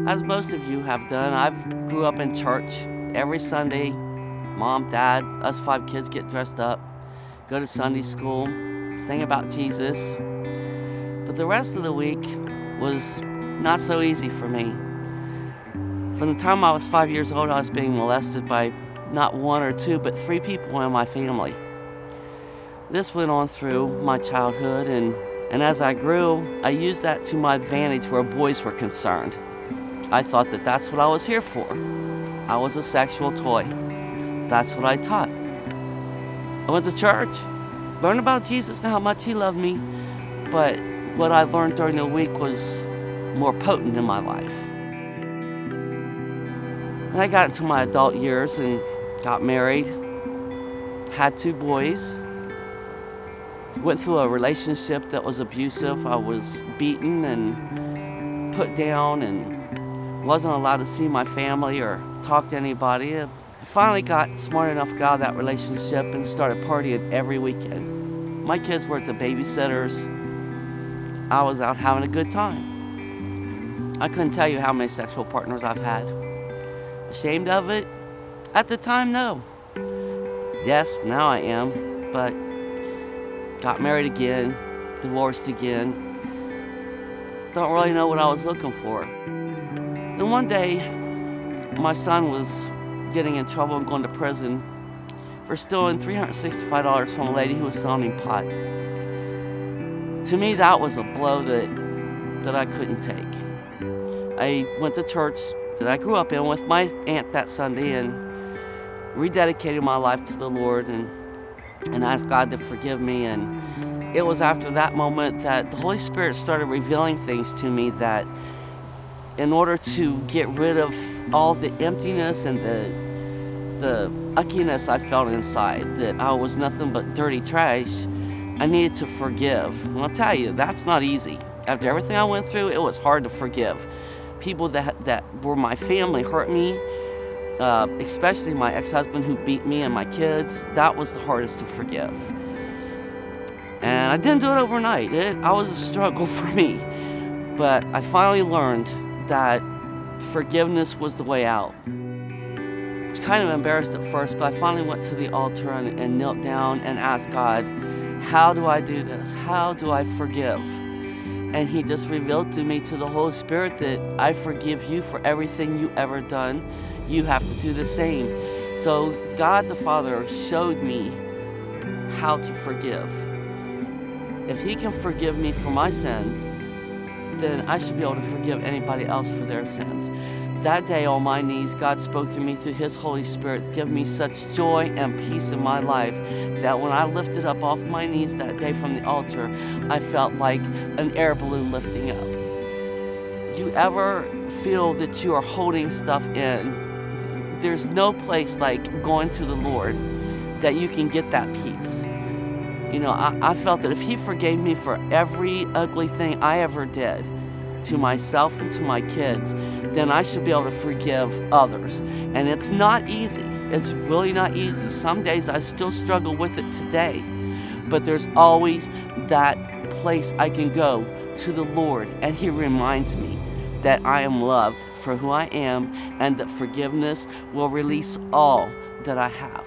As most of you have done, I grew up in church every Sunday. Mom, Dad, us 5 kids get dressed up, go to Sunday school, sing about Jesus. But the rest of the week was not so easy for me. From the time I was 5 years old, I was being molested by not 1 or 2, but 3 people in my family. This went on through my childhood, and as I grew, I used that to my advantage where boys were concerned. I thought that that's what I was here for. I was a sexual toy. That's what I taught. I went to church, learned about Jesus and how much He loved me, but what I learned during the week was more potent in my life. And I got into my adult years and got married, had 2 boys, went through a relationship that was abusive. I was beaten and put down and wasn't allowed to see my family or talk to anybody. I finally got smart enough to get out of that relationship and started partying every weekend. My kids were at the babysitters. I was out having a good time. I couldn't tell you how many sexual partners I've had. Ashamed of it? At the time, no. Yes, now I am, but got married again, divorced again. Don't really know what I was looking for. Then one day, my son was getting in trouble and going to prison for stealing $365 from a lady who was selling him pot. To me, that was a blow that I couldn't take. I went to church that I grew up in with my aunt that Sunday and rededicated my life to the Lord and asked God to forgive me. And it was after that moment that the Holy Spirit started revealing things to me that in order to get rid of all the emptiness and the uckiness I felt inside, that I was nothing but dirty trash, I needed to forgive. And I'll tell you, that's not easy. After everything I went through, it was hard to forgive. People that were my family hurt me, especially my ex-husband who beat me and my kids. That was the hardest to forgive. And I didn't do it overnight. It was a struggle for me. But I finally learned that forgiveness was the way out. I was kind of embarrassed at first, but I finally went to the altar and knelt down and asked God, how do I do this? How do I forgive? And He just revealed to me, to the Holy Spirit, that I forgive you for everything you ever done. You have to do the same. So God the Father showed me how to forgive. If He can forgive me for my sins, then I should be able to forgive anybody else for their sins. That day on my knees, God spoke to me through His Holy Spirit, gave me such joy and peace in my life that when I lifted up off my knees that day from the altar, I felt like an air balloon lifting up. Do you ever feel that you are holding stuff in? There's no place like going to the Lord that you can get that peace. You know, I felt that if He forgave me for every ugly thing I ever did to myself and to my kids, then I should be able to forgive others. And it's not easy. It's really not easy. Some days I still struggle with it today. But there's always that place I can go to the Lord, and He reminds me that I am loved for who I am and that forgiveness will release all that I have.